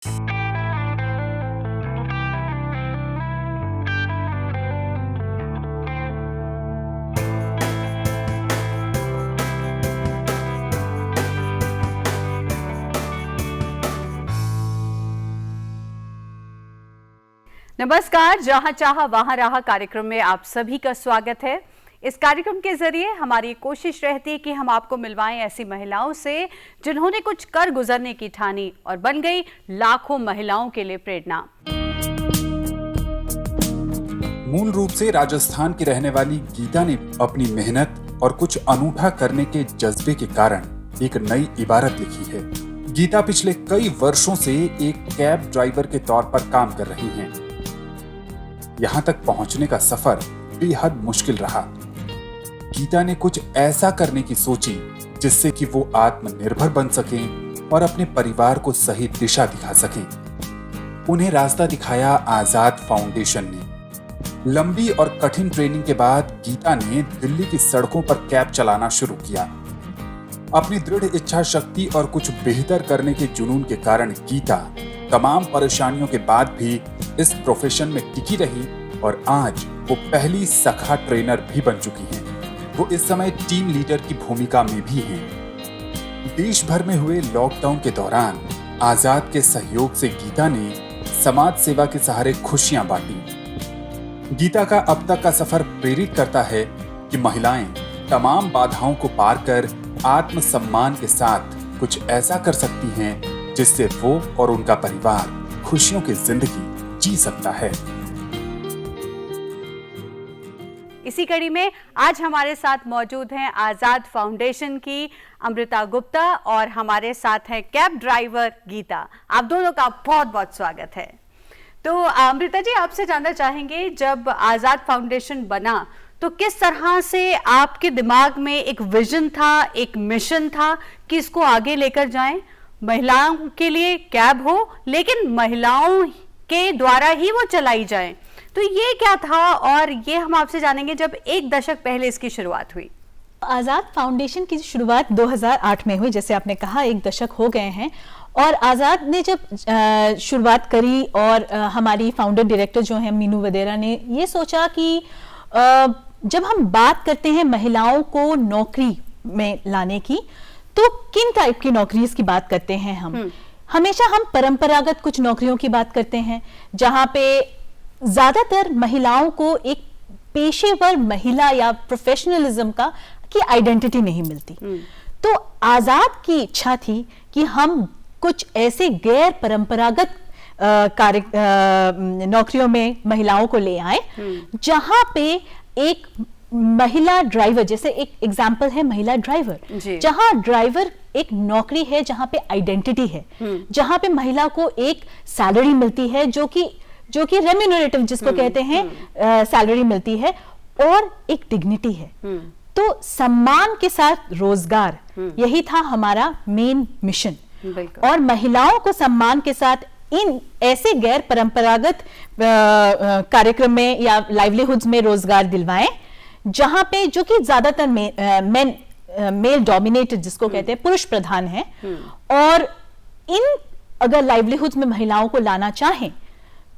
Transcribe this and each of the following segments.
नमस्कार, जहां चाहा वहां रहा कार्यक्रम में आप सभी का स्वागत है। इस कार्यक्रम के जरिए हमारी कोशिश रहती है कि हम आपको मिलवाएं ऐसी महिलाओं से जिन्होंने कुछ कर गुजरने की ठानी और बन गई लाखों महिलाओं के लिए प्रेरणा। मूल रूप से राजस्थान की रहने वाली गीता ने अपनी मेहनत और कुछ अनूठा करने के जज्बे के कारण एक नई इबारत लिखी है। गीता पिछले कई वर्षों से एक कैब ड्राइवर के तौर पर काम कर रही हैं। यहां तक पहुंचने का सफर बेहद मुश्किल रहा। गीता ने कुछ ऐसा करने की सोची जिससे कि वो आत्मनिर्भर बन सकें और अपने परिवार को सही दिशा दिखा सकें। उन्हें रास्ता दिखाया आजाद फाउंडेशन ने। लंबी और कठिन ट्रेनिंग के बाद गीता ने दिल्ली की सड़कों पर कैब चलाना शुरू किया। अपनी दृढ़ इच्छा शक्ति और कुछ बेहतर करने के जुनून के कारण गीता तमाम परेशानियों के बाद भी इस प्रोफेशन में टिकी रही और आज वो पहली सखा ट्रेनर भी बन चुकी हैं। वो इस समय टीम लीडर की भूमिका में भी हैं। देश भर में हुए लॉकडाउन के दौरान आजाद के सहयोग से गीता ने समाज सेवा के सहारे खुशियां बांटी। गीता का अब तक का सफर प्रेरित करता है कि महिलाएं तमाम बाधाओं को पार कर आत्मसम्मान के साथ कुछ ऐसा कर सकती हैं जिससे वो और उनका परिवार खुशियों की जिंदगी जी सकता है। इसी कड़ी में आज हमारे साथ मौजूद हैं आजाद फाउंडेशन की अमृता गुप्ता और हमारे साथ हैं कैब ड्राइवर गीता। आप दोनों का बहुत बहुत स्वागत है। तो अमृता जी, आपसे जानना चाहेंगे, जब आजाद फाउंडेशन बना तो किस तरह से आपके दिमाग में एक विजन था, एक मिशन था कि इसको आगे लेकर जाएं, महिलाओं के लिए कैब हो लेकिन महिलाओं के द्वारा ही वो चलाई जाए, तो ये क्या था? और ये हम आपसे जानेंगे जब एक दशक पहले इसकी शुरुआत हुई। आज़ाद फाउंडेशन की शुरुआत 2008 में हुई, जैसे आपने कहा एक दशक हो गए हैं। और आज़ाद ने जब शुरुआत करी और हमारी फाउंडर डायरेक्टर जो हैं मीनू वदेरा ने ये सोचा कि जब हम बात करते हैं महिलाओं को नौकरी में लाने की, तो किन टाइप की नौकरीज की बात करते हैं हम? हमेशा हम परंपरागत कुछ नौकरियों की बात करते हैं जहां पे ज्यादातर महिलाओं को एक पेशेवर महिला या प्रोफेशनलिज्म की आइडेंटिटी नहीं मिलती। तो आजाद की इच्छा थी कि हम कुछ ऐसे गैर परंपरागत नौकरियों में महिलाओं को ले आए जहां पे एक महिला ड्राइवर, जैसे एक एग्जाम्पल है महिला ड्राइवर, जहां ड्राइवर एक नौकरी है जहां पे आइडेंटिटी है, जहां पे महिला को एक सैलरी मिलती है जो कि रेम्यूनरेटिव जिसको कहते हैं सैलरी मिलती है, और एक डिग्निटी है। तो सम्मान के साथ रोजगार, यही था हमारा मेन मिशन। और महिलाओं को सम्मान के साथ इन ऐसे गैर परंपरागत कार्यक्रम में या लाइवलीहुड्स में रोजगार दिलवाएं जहां पे जो कि ज्यादातर मेल डोमिनेटेड जिसको कहते हैं पुरुष प्रधान है। और इन अगर लाइवलीहुड्स में महिलाओं को लाना चाहें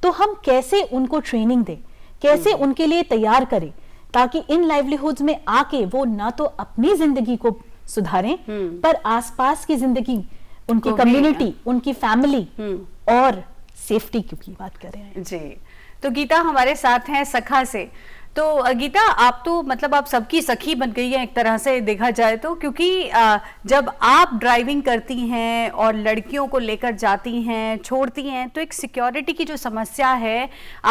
तो हम कैसे उनको ट्रेनिंग दें, कैसे उनके लिए तैयार करें ताकि इन लाइवलीहुड्स में आके वो ना तो अपनी जिंदगी को सुधारें पर आसपास की जिंदगी, उनकी कम्युनिटी, उनकी फैमिली और सेफ्टी की बात कर रहे हैं। जी, तो गीता हमारे साथ हैं सखा से। तो गीता, आप तो मतलब आप सबकी सखी बन गई हैं एक तरह से देखा जाए तो, क्योंकि जब आप ड्राइविंग करती हैं और लड़कियों को लेकर जाती हैं, छोड़ती हैं, तो एक सिक्योरिटी की जो समस्या है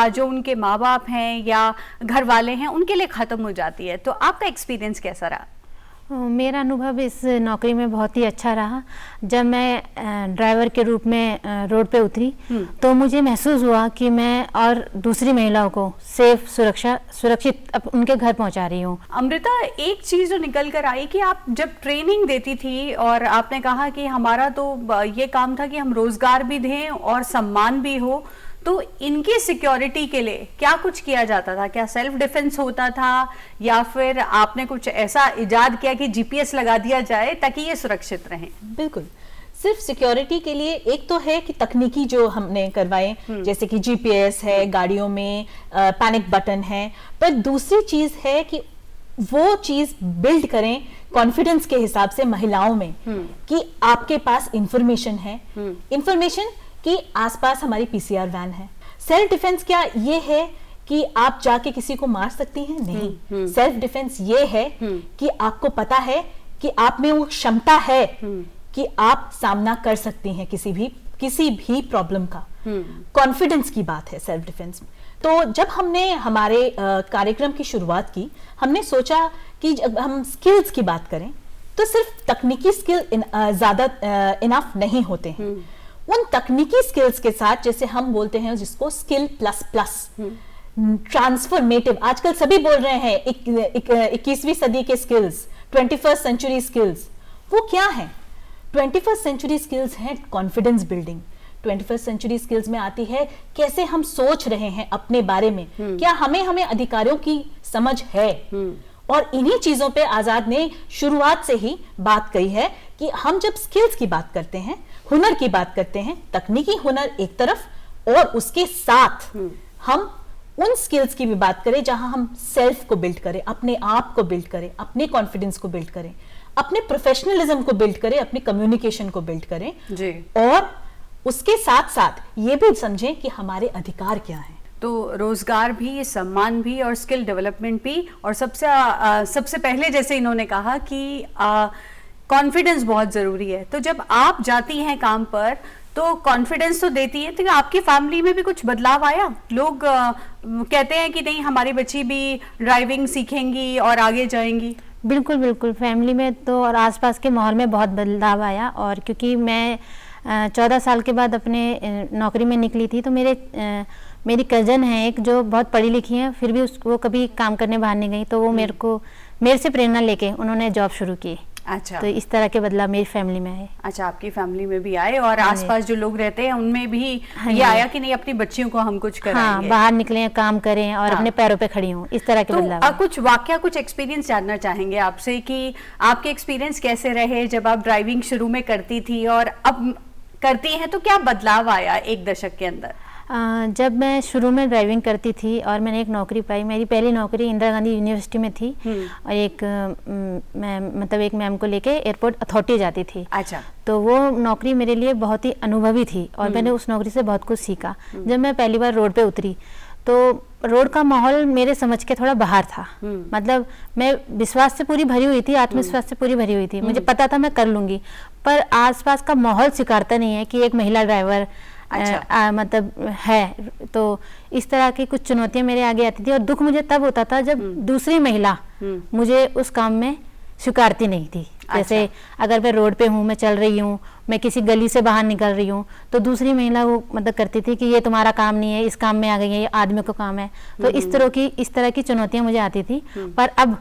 जो उनके माँ बाप हैं या घर वाले हैं उनके लिए ख़त्म हो जाती है। तो आपका एक्सपीरियंस कैसा रहा? मेरा अनुभव इस नौकरी में बहुत ही अच्छा रहा। जब मैं ड्राइवर के रूप में रोड पे उतरी तो मुझे महसूस हुआ कि मैं और दूसरी महिलाओं को सेफ, सुरक्षित उनके घर पहुंचा रही हूँ। अमृता, एक चीज़ जो निकल कर आई कि आप जब ट्रेनिंग देती थी और आपने कहा कि हमारा तो ये काम था कि हम रोजगार भी दें और सम्मान भी हो, तो इनकी सिक्योरिटी के लिए क्या कुछ किया जाता था? क्या सेल्फ डिफेंस होता था या फिर आपने कुछ ऐसा इजाद किया कि जीपीएस लगा दिया जाए ताकि ये सुरक्षित रहें? बिल्कुल, सिर्फ सिक्योरिटी के लिए एक तो है कि तकनीकी जो हमने करवाए, जैसे कि जीपीएस है गाड़ियों में, पैनिक बटन है, पर दूसरी चीज है कि वो चीज बिल्ड करें कॉन्फिडेंस के हिसाब से महिलाओं में कि आपके पास इंफॉर्मेशन है, इंफॉर्मेशन कि आसपास हमारी पीसीआर वैन है। सेल्फ डिफेंस क्या ये है कि आप जाके किसी को मार सकती हैं? नहीं। सेल्फ डिफेंस ये है कि आपको पता है कि आप में वो क्षमता है कि आप सामना कर सकती हैं किसी भी प्रॉब्लम का। कॉन्फिडेंस की बात है सेल्फ डिफेंस में। तो जब हमने हमारे कार्यक्रम की शुरुआत की, हमने सोचा कि जब हम स्किल्स की बात करें तो सिर्फ तकनीकी स्किल ज्यादा इनफ नहीं होते हैं। उन तकनीकी स्किल्स के साथ, जैसे हम बोलते हैं जिसको स्किल प्लस प्लस, ट्रांसफॉर्मेटिव, आजकल सभी बोल रहे हैं 21वीं सदी के स्किल्स, 21st सेंचुरी स्किल्स, वो क्या है? 21st सेंचुरी स्किल्स हैं confidence building. 21st century skills में आती है कैसे हम सोच रहे हैं अपने बारे में, क्या हमें अधिकारों की समझ है। और इन्हीं चीजों पे आजाद ने शुरुआत से ही बात कही है कि हम जब स्किल्स की बात करते हैं, हुनर की बात करते हैं, तकनीकी हुनर एक तरफ और उसके साथ हम उन स्किल्स की भी बात करें जहां हम सेल्फ को बिल्ड करें, अपने आप को बिल्ड करें, अपने कॉन्फिडेंस को बिल्ड करें, अपने प्रोफेशनलिज्म को बिल्ड करें, अपनी कम्युनिकेशन को बिल्ड करें जी। और उसके साथ साथ ये भी समझें कि हमारे अधिकार क्या हैं। तो रोजगार भी, सम्मान भी और स्किल डेवलपमेंट भी, और सबसे पहले जैसे इन्होंने कहा कि कॉन्फिडेंस बहुत जरूरी है। तो जब आप जाती हैं काम पर तो कॉन्फिडेंस तो देती है, तो आपकी फैमिली में भी कुछ बदलाव आया? लोग कहते हैं कि नहीं हमारी बच्ची भी ड्राइविंग सीखेंगी और आगे जाएंगी। बिल्कुल बिल्कुल, फैमिली में तो और आसपास के माहौल में बहुत बदलाव आया। और क्योंकि मैं 14 साल के बाद अपने नौकरी में निकली थी, तो मेरी कज़न है एक जो बहुत पढ़ी लिखी है, फिर भी वो कभी काम करने बाहर नहीं गई, तो वो मेरे से प्रेरणा लेके उन्होंने जॉब शुरू की। अच्छा, तो इस तरह के बदलाव मेरी फैमिली में आए। अच्छा, आपकी फैमिली में भी आए और आसपास जो लोग रहते हैं उनमें भी ये आया कि नहीं अपनी बच्चियों को हम कुछ कराएंगे। हाँ, बाहर निकले, काम करें और अपने पैरों पे खड़ी हूँ, इस तरह के बदलाव। कुछ वाकया, कुछ एक्सपीरियंस जानना चाहेंगे आपसे कि आपके एक्सपीरियंस कैसे रहे जब आप ड्राइविंग शुरू में करती थी और अब करती हैं, तो क्या बदलाव आया एक दशक के अंदर? जब मैं शुरू में ड्राइविंग करती थी और मैंने एक नौकरी पाई, मेरी पहली नौकरी इंदिरा गांधी यूनिवर्सिटी में थी और एक मैम को लेके एयरपोर्ट अथॉरिटी जाती थी। अच्छा। तो वो नौकरी मेरे लिए बहुत ही अनुभवी थी और मैंने उस नौकरी से बहुत कुछ सीखा। जब मैं पहली बार रोड पे उतरी तो रोड का माहौल मेरे समझ के थोड़ा बाहर था। मतलब मैं विश्वास से पूरी भरी हुई थी, आत्मविश्वास से पूरी भरी हुई थी, मुझे पता था मैं कर लूंगी, पर आसपास का माहौल स्वीकारता नहीं है कि एक महिला ड्राइवर मतलब है। तो इस तरह की कुछ चुनौतियां मेरे आगे आती थी और दुख मुझे तब होता था जब दूसरी महिला मुझे उस काम में स्वीकारती नहीं थी। जैसे अगर मैं रोड पे हूँ, मैं चल रही हूँ, मैं किसी गली से बाहर निकल रही हूँ, तो दूसरी महिला वो मतलब करती थी कि ये तुम्हारा काम नहीं है, इस काम में आ गई है, ये आदमी को काम है। तो इस तरह की चुनौतियां मुझे आती थी। पर अब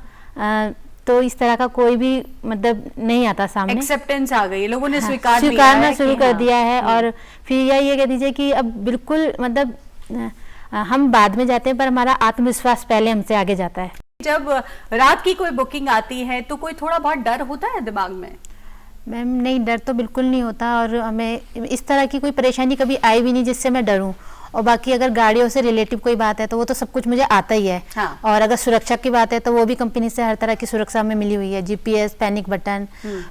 तो इस तरह का कोई भी मतलब नहीं आता सामने, एक्सेप्टेंस आ गई, लोगों ने स्वीकारना शुरू कर दिया है। और फिर ये कह दीजिए कि अब बिल्कुल मतलब हम बाद में जाते हैं पर हमारा आत्मविश्वास पहले हमसे आगे जाता है। जब रात की कोई बुकिंग आती है तो कोई थोड़ा बहुत डर होता है दिमाग में? मैम नहीं, डर तो बिल्कुल नहीं होता और हमें इस तरह की कोई परेशानी कभी आई भी नहीं जिससे मैं डरूं। और बाकी अगर गाड़ियों से रिलेटिव कोई बात है तो वो तो सब कुछ मुझे आता ही है। हाँ। और अगर सुरक्षा की बात है तो वो भी कंपनी से हर तरह की सुरक्षा हमें मिली हुई है, GPS, panic button,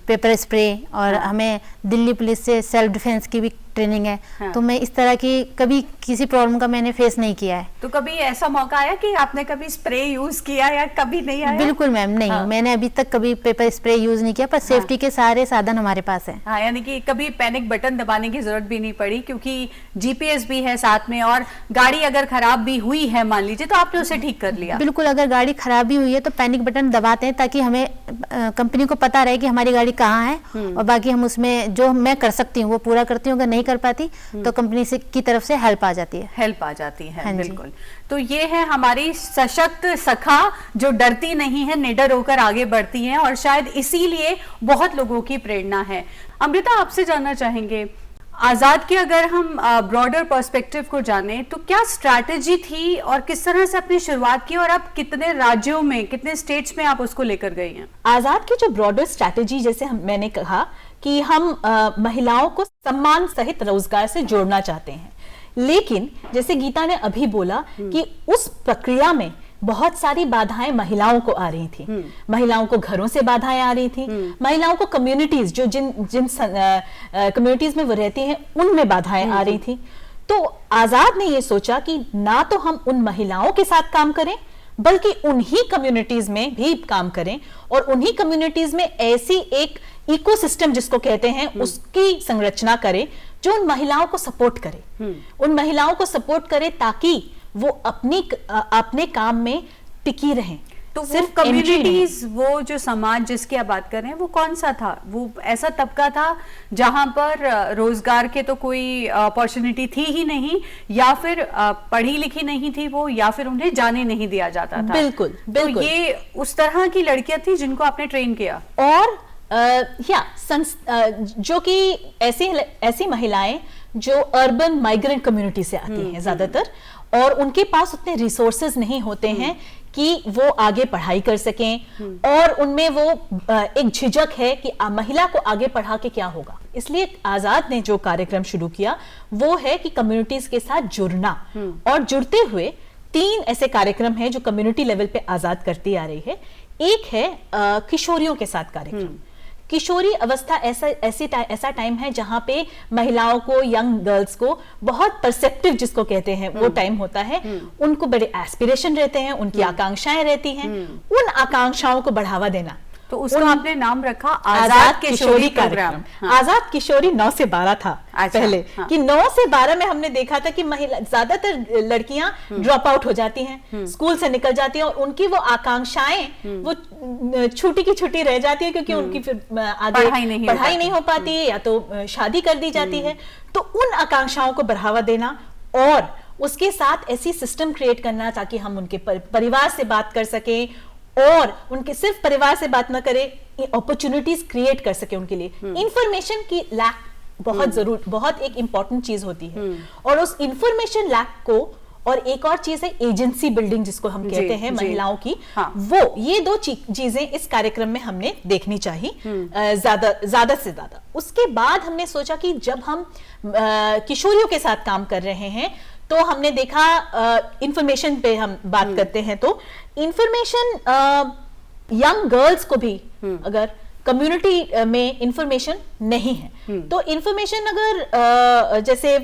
paper spray, और हमें दिल्ली पुलिस से सेल्फ डिफेंस की भी ट्रेनिंग है। हाँ। तो मैं इस तरह की कभी किसी प्रॉब्लम का मैंने फेस नहीं किया है। तो कभी ऐसा मौका आया कि आपने कभी स्प्रे यूज किया या कभी नहीं आया? बिल्कुल मैम, नहीं। हाँ। मैंने अभी तक कभी पेपर स्प्रे यूज नहीं किया, पर सेफ्टी के सारे साधन हमारे पास है। हाँ, यानी कि कभी पैनिक बटन दबाने की जरूरत भी नहीं पड़ी क्योंकि जीपीएस भी है साथ में, और गाड़ी अगर खराब भी हुई है मान लीजिए तो आपने उसे ठीक कर लिया? बिल्कुल, अगर गाड़ी खराब भी हुई है तो पैनिक बटन दबाते हैं ताकि हमें कंपनी को पता रहे कि हमारी गाड़ी कहाँ है, और बाकी हम उसमें जो मैं कर सकती हूँ वो पूरा करती हूँ। अगर नहीं कर पाती तो कंपनी से की तरफ से हेल्प आ जाती है। हेल्प आ जाती है। हाँ, बिल्कुल। तो ये है हमारी सशक्त सखा जो डरती नहीं है, निडर होकर आगे बढ़ती है, और शायद इसीलिए बहुत लोगों की प्रेरणा है। अमृता, आपसे जानना चाहेंगे, आजाद की अगर हम ब्रॉडर पर्सपेक्टिव को जाने तो क्या स्ट्रैटेजी थी और किस तरह से अपनी शुरुआत की, और अब कितने राज्यों में, कितने स्टेट्स में आप उसको लेकर गई हैं? आजाद की जो ब्रॉडर स्ट्रैटेजी, जैसे मैंने कहा कि हम महिलाओं को सम्मान सहित रोजगार से जोड़ना चाहते हैं। लेकिन जैसे गीता ने अभी बोला कि उस प्रक्रिया में बहुत सारी बाधाएं महिलाओं को आ रही थी। महिलाओं को घरों से बाधाएं आ रही थी, महिलाओं को कम्युनिटीज, जो जिन कम्युनिटीज में वो रहती हैं उनमें बाधाएं आ रही थी। तो आजाद ने ये सोचा कि ना तो हम उन महिलाओं के साथ काम करें, बल्कि उन्हीं कम्युनिटीज में भी काम करें और उन्हीं कम्युनिटीज में ऐसी एक इकोसिस्टम जिसको कहते हैं उसकी संरचना करें जो उन महिलाओं को सपोर्ट करे, उन महिलाओं को सपोर्ट करे ताकि वो अपने काम में टिकी रहें। तो सिर्फ कम्युनिटीज, वो जो समाज जिसकी आप बात कर रहे हैं वो कौन सा था? वो ऐसा तबका था जहां पर रोजगार के तो कोई अपॉर्चुनिटी थी ही नहीं, या फिर पढ़ी लिखी नहीं थी वो, या फिर उन्हें जाने नहीं दिया जाता था? बिल्कुल, बिल्कुल। तो ये उस तरह की लड़कियां थी जिनको आपने ट्रेन किया। और जो कि ऐसी महिलाएं जो अर्बन माइग्रेंट कम्युनिटी से आती हैं ज्यादातर, और उनके पास उतने रिसोर्सेज नहीं होते हैं कि वो आगे पढ़ाई कर सकें, और उनमें वो एक झिझक है कि महिला को आगे पढ़ा के क्या होगा। इसलिए आजाद ने जो कार्यक्रम शुरू किया वो है कि कम्युनिटीज के साथ जुड़ना, और जुड़ते हुए 3 ऐसे कार्यक्रम हैं जो कम्युनिटी लेवल पे आजाद करती आ रही है। एक है किशोरियों के साथ कार्यक्रम। किशोरी अवस्था ऐसा टाइम है जहां पे महिलाओं को, यंग गर्ल्स को बहुत परसेप्टिव जिसको कहते हैं वो टाइम होता है। उनको बड़े एस्पिरेशन रहते हैं, उनकी आकांक्षाएं रहती हैं, उन आकांक्षाओं को बढ़ावा देना। तो उसका आपने नाम रखा आजाद किशोरी कार्यक्रम। आजाद किशोरी 9 से 12 था पहले, कि 9 से 12 में हमने देखा था कि महिला, ज्यादातर लड़कियां ड्रॉप आउट हो जाती हैं, स्कूल से निकल जाती हैं, और उनकी वो आकांक्षाएं वो छूटी की छूटी रह जाती है, क्योंकि उनकी फिर आगे पढ़ाई नहीं हो पाती है, या तो शादी कर दी जाती है। तो उन आकांक्षाओं को बढ़ावा देना और उसके साथ ऐसी सिस्टम क्रिएट करना ताकि हम उनके परिवार से बात कर सकें, और उनके सिर्फ परिवार से बात ना करें, अपॉर्चुनिटीज क्रिएट कर सके उनके लिए। इंफॉर्मेशन की लैक बहुत एक इंपॉर्टेंट चीज होती है, और उस इंफॉर्मेशन लैक को, और एक और चीज है एजेंसी बिल्डिंग जिसको हम कहते हैं महिलाओं की, वो ये 2 चीजें इस कार्यक्रम में हमने देखनी चाहिए ज्यादा से ज्यादा। उसके बाद हमने सोचा कि जब हम किशोरियों के साथ काम कर रहे हैं तो हमने देखा, इंफॉर्मेशन पे हम बात करते हैं, तो इंफॉर्मेशन यंग गर्ल्स को भी अगर कम्युनिटी में इंफॉर्मेशन नहीं है, तो इंफॉर्मेशन अगर जैसे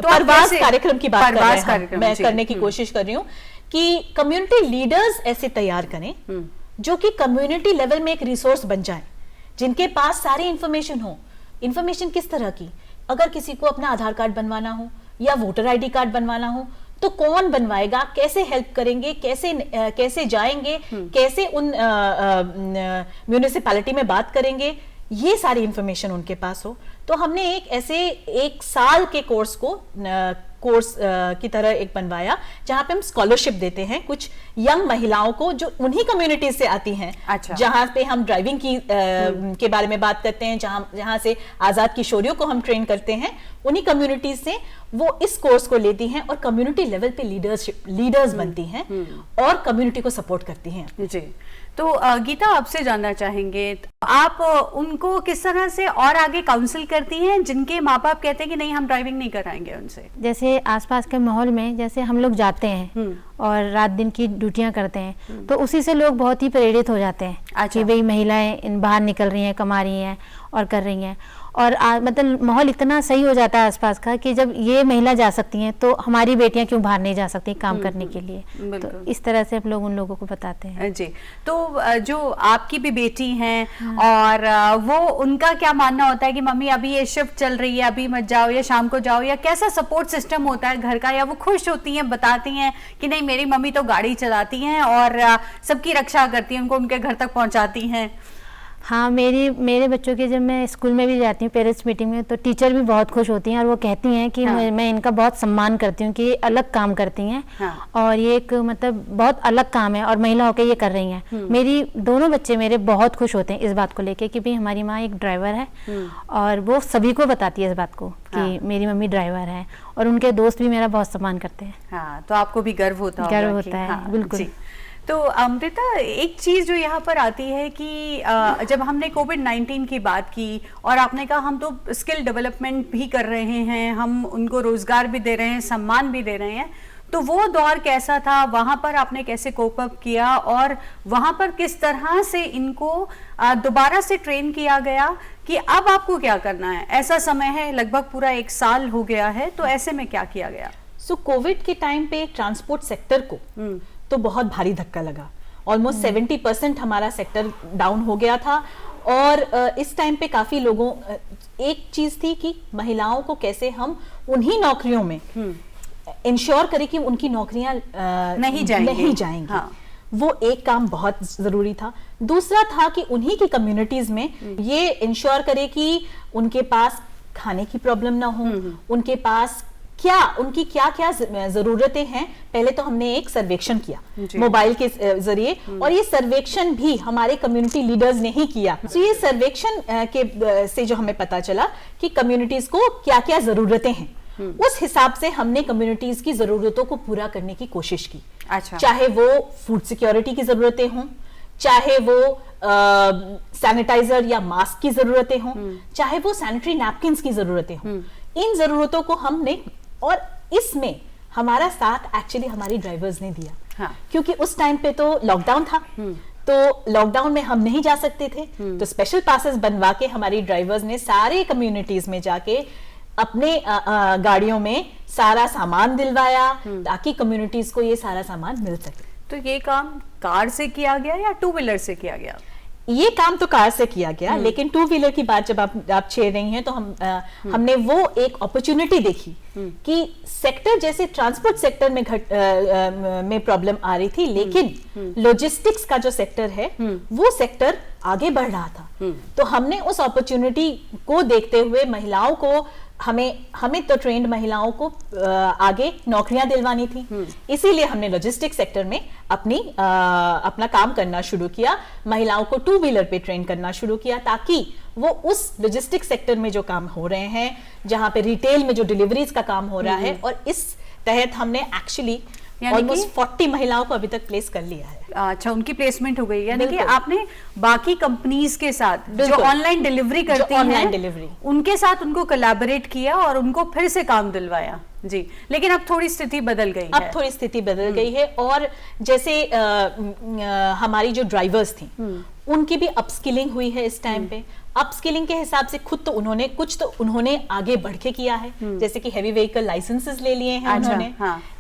परवास कार्यक्रम की बात कर रहे हैं, मैं करने की कोशिश कर रही हूँ कि कम्युनिटी लीडर्स ऐसे तैयार करें जो कि कम्युनिटी लेवल में एक रिसोर्स बन जाए, जिनके पास सारी इंफॉर्मेशन हो। इंफॉर्मेशन किस तरह की? अगर किसी को अपना आधार कार्ड बनवाना हो या वोटर आईडी कार्ड बनवाना हो तो कौन बनवाएगा, कैसे हेल्प करेंगे, कैसे जाएंगे, कैसे उन म्यूनिसिपैलिटी में बात करेंगे, ये सारी इंफॉर्मेशन उनके पास हो। तो हमने एक ऐसे 1 साल के कोर्स की तरह एक बनवाया, जहां पे हम स्कॉलरशिप देते हैं कुछ यंग महिलाओं को जो उन्हीं कम्युनिटीज से आती हैं। अच्छा। जहां पे हम ड्राइविंग के बारे में बात करते हैं, जहां से आजाद किशोरियों को हम ट्रेन करते हैं, उन्हीं कम्युनिटीज से वो इस कोर्स को लेती हैं और कम्युनिटी लेवल पे लीडर्स बनती हैं और कम्युनिटी को सपोर्ट करती हैं। जी, तो गीता आपसे जानना चाहेंगे, आप उनको किस तरह से और आगे काउंसिल करती हैं जिनके माँ बाप कहते हैं कि नहीं हम ड्राइविंग नहीं कराएंगे उनसे? जैसे आसपास के माहौल में जैसे हम लोग जाते हैं और रात दिन की ड्यूटियां करते हैं, तो उसी से लोग बहुत ही प्रेरित हो जाते हैं। अच्छा। कि भाई महिलाएं बाहर निकल रही हैं, कमा रही हैं और कर रही हैं, और मतलब माहौल इतना सही हो जाता है आसपास का कि जब ये महिला जा सकती हैं तो हमारी बेटियां क्यों बाहर नहीं जा सकती काम करने के लिए। तो इस तरह से हम लोग उन लोगों को बताते हैं। जी, तो जो आपकी भी बेटी हैं और वो उनका क्या मानना होता है कि मम्मी अभी ये शिफ्ट चल रही है, अभी मत जाओ या शाम को जाओ, या कैसा सपोर्ट सिस्टम होता है घर का, या वो खुश होती हैं, बताती हैं कि नहीं मेरी मम्मी तो गाड़ी चलाती हैं और सबकी रक्षा करती हैं, उनको उनके घर तक पहुंचाती हैं? हाँ, मेरे बच्चों के जब मैं स्कूल में भी जाती हूँ पेरेंट्स मीटिंग में, तो टीचर भी बहुत खुश होती हैं और वो कहती हैं कि हाँ। मैं इनका बहुत सम्मान करती हूँ कि ये अलग काम करती हैं। हाँ। और ये एक मतलब बहुत अलग काम है और महिला होकर ये कर रही हैं। मेरी दोनों बच्चे मेरे बहुत खुश होते हैं इस बात को लेके कि भाई हमारी माँ एक ड्राइवर है, और वो सभी को बताती है इस बात को कि मेरी मम्मी ड्राइवर है, और उनके दोस्त भी मेरा बहुत सम्मान करते हैं। हाँ, तो आपको भी गर्व होता है? बिल्कुल। तो अमृता, एक चीज जो यहाँ पर आती है कि जब हमने कोविड-19 की बात की और आपने कहा हम तो स्किल डेवलपमेंट भी कर रहे हैं, हम उनको रोजगार भी दे रहे हैं, सम्मान भी दे रहे हैं, तो वो दौर कैसा था, वहां पर आपने कैसे कोप अप किया और वहां पर किस तरह से इनको दोबारा से ट्रेन किया गया कि अब आपको क्या करना है? ऐसा समय है, लगभग पूरा 1 साल हो गया है, तो ऐसे में क्या किया गया? कोविड के टाइम पे ट्रांसपोर्ट सेक्टर को तो बहुत भारी धक्का लगा। ऑलमोस्ट 70% हमारा सेक्टर डाउन हो गया था और इस टाइम पे काफी लोगों एक चीज थी कि महिलाओं को कैसे हम उन्हीं नौकरियों में इंश्योर करें कि उनकी नौकरियां नहीं जाएंगी। हाँ। वो एक काम बहुत जरूरी था। दूसरा था कि उन्हीं की कम्युनिटीज में ये इंश्योर करे कि उनके पास खाने की प्रॉब्लम ना हो, उनके पास उनकी क्या क्या जरूरतें हैं। पहले तो हमने एक सर्वेक्षण किया मोबाइल के जरिए और ये सर्वेक्षण भी हमारे कम्युनिटी लीडर्स ने ही किया। तो ये सर्वेक्षण के से जो हमें पता चला कि कम्युनिटीज को क्या क्या जरूरतें हैं, उस हिसाब से हमने कम्युनिटीज की जरूरतों को पूरा करने की कोशिश की। अच्छा। चाहे वो फूड सिक्योरिटी की जरूरतें हों, चाहे वो सैनिटाइजर या मास्क की जरूरतें हों, चाहे वो सैनिटरी नैपकिन्स की जरूरतें हों, इन जरूरतों को हमने, और इसमें हमारा साथ एक्चुअली हमारी ड्राइवर्स ने दिया। हाँ। क्योंकि उस टाइम पे तो लॉकडाउन था, तो लॉकडाउन में हम नहीं जा सकते थे, तो स्पेशल पासेस बनवा के हमारी ड्राइवर्स ने सारे कम्युनिटीज में जाके अपने गाड़ियों में सारा सामान दिलवाया ताकि कम्युनिटीज को ये सारा सामान मिल सके। तो ये काम कार से किया गया या 2 व्हीलर से किया गया? ये काम तो कार से किया गया, लेकिन 2 व्हीलर की बात जब आप छेड़ रही हैं तो हमने वो एक अपॉर्चुनिटी देखी कि सेक्टर जैसे ट्रांसपोर्ट सेक्टर में प्रॉब्लम आ रही थी, लेकिन लॉजिस्टिक्स का जो सेक्टर है वो सेक्टर आगे बढ़ रहा था। तो हमने उस अपॉर्चुनिटी को देखते हुए महिलाओं को, हमें तो ट्रेंड महिलाओं को आगे नौकरियां दिलवानी थी, इसीलिए हमने लॉजिस्टिक सेक्टर में अपना काम करना शुरू किया। महिलाओं को 2 व्हीलर पे ट्रेन करना शुरू किया ताकि वो उस लॉजिस्टिक सेक्टर में जो काम हो रहे हैं, जहां पे रिटेल में जो डिलीवरीज का काम हो रहा है, और इस तहत हमने एक्चुअली ऑलमोस्ट 40 महिलाओं को अभी तक प्लेस कर लिया है। अच्छा, उनकी प्लेसमेंट हो गई। यानी कि आपने बाकी कंपनीज के साथ जो ऑनलाइन डिलीवरी करती हैं, उनके साथ उनको कोलैबोरेट किया और उनको फिर से काम दिलवाया। जी, लेकिन अब थोड़ी स्थिति बदल गई है। अब थोड़ी स्थिति बदल गई है, और जैसे हमारी जो ड्राइवर्स थी उनकी भी अपस्किलिंग हुई है इस टाइम पे। अपस्किलिंग के हिसाब से खुद तो उन्होंने आगे बढ़ के किया है, जैसे कि हेवी व्हीकल लाइसेंसेस ले लिए हैं उन्होंने,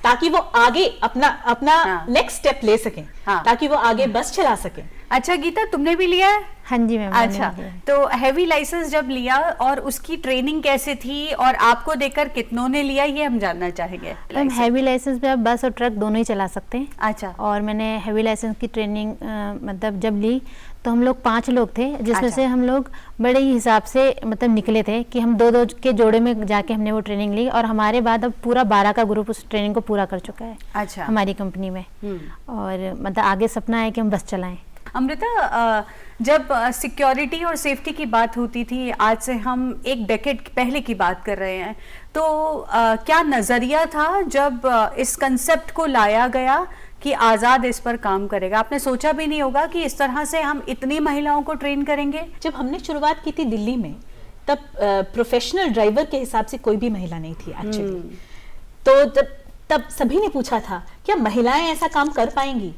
ताकि वो आगे अपना नेक्स्ट स्टेप ले सकें, ताकि वो आगे बस चला सकें। अच्छा गीता, तुमने भी लिया है? हाँ जी मैम। अच्छा, तो हैवी लाइसेंस जब लिया और उसकी ट्रेनिंग कैसे थी और आपको देखकर कितनों ने लिया, ये हम जानना चाहेंगे। मैम, हैवी लाइसेंस पे आप बस और ट्रक दोनों ही चला सकते हैं। अच्छा। और मैंने हैवी लाइसेंस की ट्रेनिंग मतलब जब ली तो हम लोग 5 लोग थे, जिसमें से हम लोग बड़े ही हिसाब से मतलब निकले थे कि हम 2-2 के जोड़े में जाके हमने वो ट्रेनिंग ली, और हमारे बाद अब पूरा 12 का ग्रुप उस ट्रेनिंग को पूरा कर चुका है। अच्छा। हमारी कंपनी में। और मतलब आगे सपना है कि हम बस चलाएं। अमृता, जब सिक्योरिटी और सेफ्टी की बात होती थी, आज से हम 1 डेकेड पहले की बात कर रहे हैं, तो क्या नजरिया था जब इस कंसेप्ट को लाया गया कि आजाद इस पर काम करेगा? आपने सोचा भी नहीं होगा कि इस तरह से हम इतनी महिलाओं को ट्रेन करेंगे। जब हमने शुरुआत की थी दिल्ली में, तब प्रोफेशनल ड्राइवर के हिसाब से कोई भी महिला नहीं थी एक्चुअली। तो तब सभी ने पूछा था क्या महिलाएं ऐसा काम कर पाएंगी?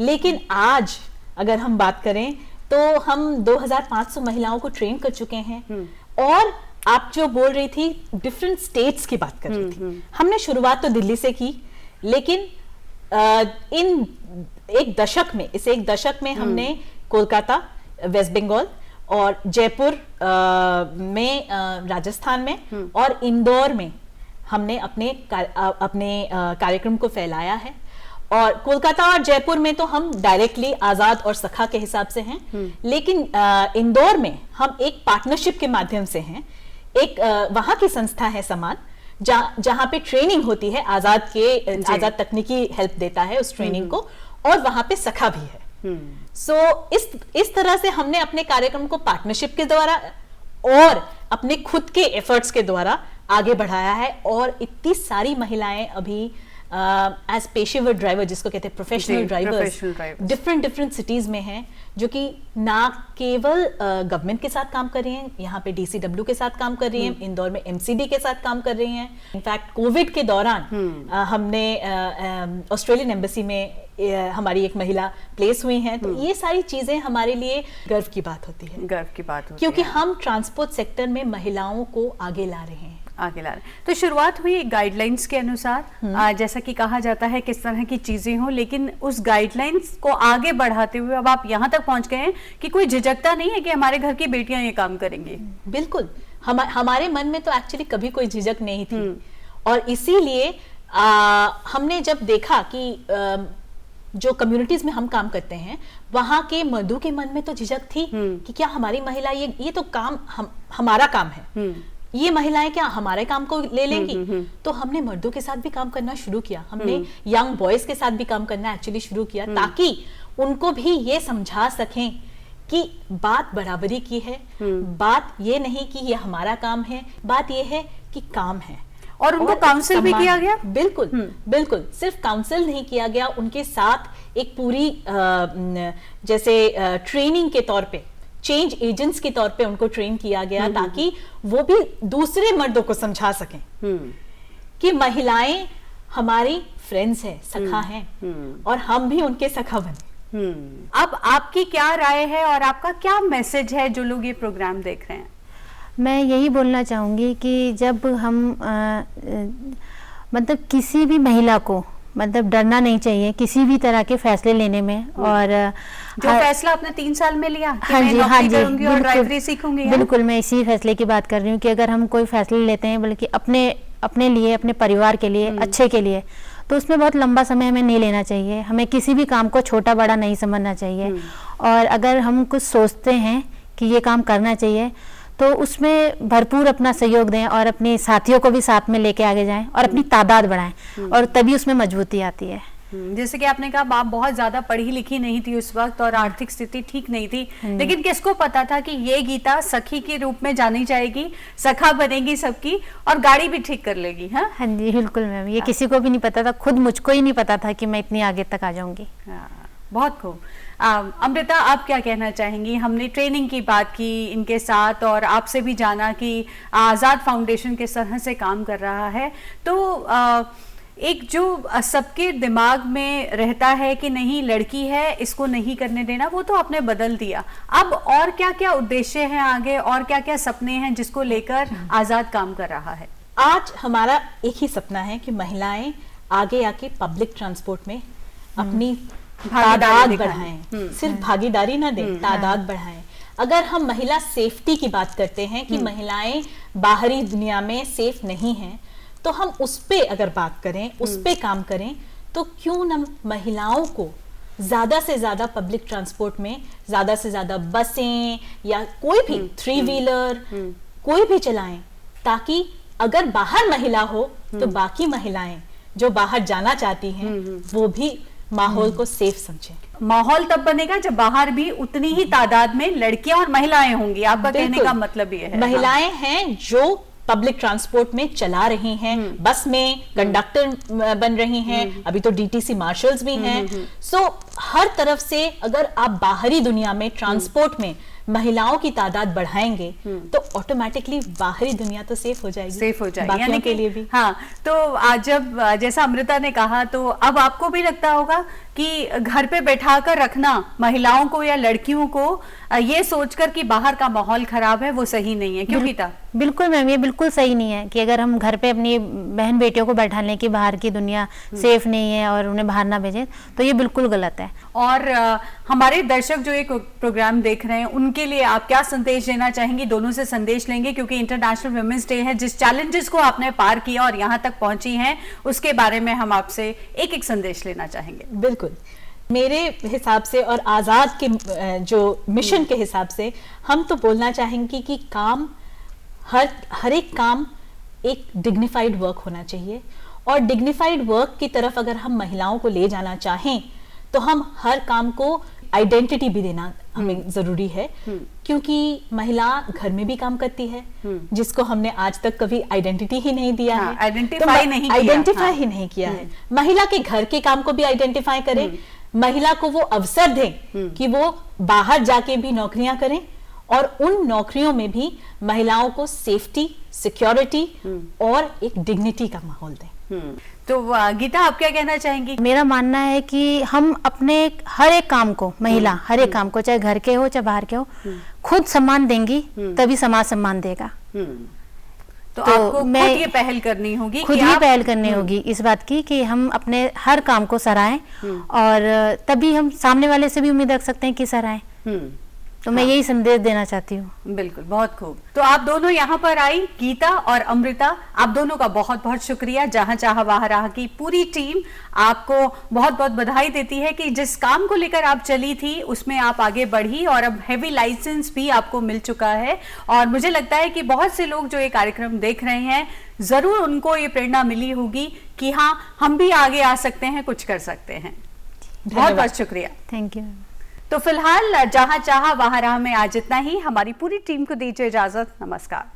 लेकिन आज अगर हम बात करें तो हम 2500 महिलाओं को ट्रेन कर चुके हैं। और आप जो बोल रही थी, डिफरेंट स्टेट्स की बात कर रही थी, हमने शुरुआत तो दिल्ली से की, लेकिन इस 1 दशक में हमने कोलकाता, वेस्ट बंगाल और जयपुर में, राजस्थान में और इंदौर में हमने अपने कार्यक्रम को फैलाया है। और कोलकाता और जयपुर में तो हम डायरेक्टली आजाद और सखा के हिसाब से हैं, लेकिन इंदौर में हम एक पार्टनरशिप के माध्यम से हैं। एक वहां की संस्था है समान, जहां पे ट्रेनिंग होती है, आजाद तकनीकी हेल्प देता है उस ट्रेनिंग को, और वहां पे सखा भी है। सो इस तरह से हमने अपने कार्यक्रम को पार्टनरशिप के द्वारा और अपने खुद के एफर्ट्स के द्वारा आगे बढ़ाया है। और इतनी सारी महिलाएं अभी एज पेशेवर ड्राइवर, जिसको कहते हैं प्रोफेशनल ड्राइवर्स, डिफरेंट सिटीज में हैं, जो कि ना केवल गवर्नमेंट के साथ काम कर रही हैं, यहाँ पे DCW के साथ काम कर रही हैं, इंदौर में MCD के साथ काम कर रही हैं। इनफैक्ट कोविड के दौरान हमने ऑस्ट्रेलियन एम्बेसी में हमारी एक महिला प्लेस हुई हैं। तो ये सारी चीजें हमारे लिए गर्व की बात होती है, गर्व की बात होती क्योंकि है। हम ट्रांसपोर्ट सेक्टर में महिलाओं को आगे ला रहे हैं। आगे ला रहे हैं। तो शुरुआत हुई गाइडलाइंस के अनुसार, जैसा कि कहा जाता है किस तरह की चीजें हो, लेकिन उस गाइडलाइंस को आगे बढ़ाते हुए अब आप यहाँ तक पहुंच गए हैं कि कोई झिझकता नहीं है कि हमारे घर की बेटियां ये काम करेंगी। बिल्कुल, हमारे मन में तो एक्चुअली कभी कोई झिझक नहीं थी, और इसीलिए हमने जब देखा कि जो कम्युनिटीज में हम काम करते हैं वहां के मर्दों के मन में तो झिझक थी कि क्या हमारी महिला ये तो काम हमारा काम है, ये महिलाएं क्या हमारे काम को ले लेंगी। तो हमने मर्दों के साथ भी काम करना शुरू किया, हमने यंग बॉयज के साथ भी काम करना एक्चुअली शुरू किया, ताकि उनको भी ये समझा सकें कि बात बराबरी की है, बात ये नहीं कि ये हमारा काम है, बात ये है कि काम है। और उनको काउंसिल भी किया गया। बिल्कुल बिल्कुल, सिर्फ काउंसिल नहीं किया गया, उनके साथ एक पूरी जैसे ट्रेनिंग के तौर पे, चेंज एजेंट्स के तौर पे उनको ट्रेन किया गया, ताकि वो भी दूसरे मर्दों को समझा सकें कि महिलाएं हमारी फ्रेंड्स हैं, सखा हैं, और हम भी उनके सखा बने। अब आपकी क्या राय है और आपका क्या मैसेज है जो लोग ये प्रोग्राम देख रहे हैं? मैं यही बोलना चाहूँगी कि जब हम मतलब किसी भी महिला को मतलब डरना नहीं चाहिए किसी भी तरह के फैसले लेने में। और जो फैसला आपने 3 साल में लिया कि हाँ मैं जी, हाँ नौकरी जी, करूंगी और ड्राइवरी सीखूंगी, बिल्कुल मैं इसी फैसले की बात कर रही हूँ कि अगर हम कोई फैसले लेते हैं बल्कि अपने लिए, अपने परिवार के लिए, अच्छे के लिए, तो उसमें बहुत लंबा समय हमें नहीं लेना चाहिए। हमें किसी भी काम को छोटा बड़ा नहीं समझना चाहिए, और अगर हम कुछ सोचते हैं कि ये काम करना चाहिए तो उसमें भरपूर अपना सहयोग दें और अपने साथियों को भी साथ में लेके आगे जाएं और अपनी तादाद बढ़ाएं, और तभी उसमें मजबूती आती है। जैसे कि आपने कहा आप बहुत ज्यादा पढ़ी लिखी नहीं थी उस वक्त और आर्थिक स्थिति ठीक नहीं थी, लेकिन किसको पता था कि ये गीता सखी के रूप में जानी जाएगी, सखा बनेगी सबकी और गाड़ी भी ठीक कर लेगी। हाँ जी बिल्कुल मैम, ये किसी को भी नहीं पता था, खुद मुझको ही नहीं पता था कि मैं इतनी आगे तक आ जाऊंगी। बहुत खूब। अमृता, आप क्या कहना चाहेंगी? हमने ट्रेनिंग की बात की इनके साथ और आपसे भी जाना कि आज़ाद फाउंडेशन किस तरह से काम कर रहा है, तो एक जो सबके दिमाग में रहता है कि नहीं लड़की है इसको नहीं करने देना, वो तो आपने बदल दिया। अब और क्या क्या उद्देश्य हैं आगे, और क्या क्या सपने हैं जिसको लेकर आज़ाद काम कर रहा है? आज हमारा एक ही सपना है कि महिलाएं आगे आके पब्लिक ट्रांसपोर्ट में अपनी तादाद बढ़ाएं, सिर्फ भागीदारी ना दें, तादाद बढ़ाएं। अगर हम महिला सेफ्टी की बात करते हैं कि महिलाएं बाहरी दुनिया में सेफ नहीं हैं, तो हम उस पे अगर बात करें, उस पे काम करें, तो क्यों न महिलाओं को ज्यादा से ज्यादा पब्लिक ट्रांसपोर्ट में ज्यादा से ज्यादा बसें या कोई भी 3 व्हीलर कोई भी चलाएं, ताकि अगर बाहर महिला हो तो बाकी महिलाएं जो बाहर जाना चाहती हैं वो भी माहौल को सेफ समझें। माहौल तब बनेगा जब बाहर भी उतनी ही तादाद में लड़कियां और महिलाएं होंगी। आपका कहने का मतलब ये है महिलाएं हैं जो पब्लिक ट्रांसपोर्ट में चला रही हैं, बस में कंडक्टर बन रही हैं, अभी तो डीटीसी मार्शल्स भी हैं। सो हर तरफ से अगर आप बाहरी दुनिया में ट्रांसपोर्ट में महिलाओं की तादाद बढ़ाएंगे तो ऑटोमेटिकली बाहरी दुनिया तो सेफ हो जाएगी, यानी के लिए भी। हाँ, तो जब जैसा अमृता ने कहा, तो अब आपको भी लगता होगा कि घर पे बैठा कर रखना महिलाओं को या लड़कियों को ये सोचकर कि बाहर का माहौल खराब है वो सही नहीं है, क्यों गीता? बिल्कुल मैम, ये बिल्कुल सही नहीं है कि अगर हम घर पे अपनी बहन बेटियों को बैठा लें कि बाहर की दुनिया सेफ नहीं है और उन्हें बाहर ना भेजें, तो ये बिल्कुल गलत है। और हमारे दर्शक जो एक प्रोग्राम देख रहे हैं उनके लिए आप क्या संदेश देना चाहेंगी? दोनों से संदेश लेंगे क्योंकि इंटरनेशनल वुमेन्स डे है। जिस चैलेंजेस को आपने पार किया और यहाँ तक पहुंची हैं उसके बारे में हम आपसे एक एक संदेश लेना चाहेंगे। बिल्कुल, मेरे हिसाब से और आज़ाद के जो मिशन के हिसाब से हम तो बोलना चाहेंगे कि काम हर एक काम एक डिग्निफाइड वर्क होना चाहिए, और डिग्निफाइड वर्क की तरफ अगर हम महिलाओं को ले जाना चाहें तो हम हर काम को आइडेंटिटी भी देना हमें जरूरी है, क्योंकि महिला घर में भी काम करती है, जिसको हमने आज तक कभी आइडेंटिटी ही नहीं दिया है, आइडेंटिफाई ही नहीं किया है। महिला के घर के काम को भी आइडेंटिफाई करें, महिला को वो अवसर दें कि वो बाहर जाके भी नौकरियां करें, और उन नौकरियों में भी महिलाओं को सेफ्टी, सिक्योरिटी और एक डिग्निटी का माहौल दें। तो गीता, आप क्या कहना चाहेंगी? मेरा मानना है कि हम अपने हर एक काम को, महिला हर एक काम को, चाहे घर के हो चाहे बाहर के हो, खुद सम्मान देंगी तभी समाज सम्मान देगा। तो आपको खुद ये पहल करनी होगी, खुद ही पहल करनी होगी इस बात की कि हम अपने हर काम को सराहें, और तभी हम सामने वाले से भी उम्मीद रख सकते हैं कि सराहें। तो मैं यही संदेश देना चाहती हूँ। बिल्कुल, बहुत खूब। तो आप दोनों यहाँ पर आई, गीता और अमृता, आप दोनों का बहुत बहुत शुक्रिया। जहाँ चाहा वहाँ राह की पूरी टीम आपको बहुत बहुत बधाई देती है कि जिस काम को लेकर आप चली थी उसमें आप आगे बढ़ी, और अब हेवी लाइसेंस भी आपको मिल चुका है। और मुझे लगता है कि बहुत से लोग जो ये कार्यक्रम देख रहे हैं, जरूर उनको ये प्रेरणा मिली होगी कि हाँ, हम भी आगे आ सकते हैं, कुछ कर सकते हैं। बहुत बहुत शुक्रिया। Thank you. तो फिलहाल जहां चाहा वहां राह में आज इतना ही। हमारी पूरी टीम को दीजिए इजाजत। नमस्कार।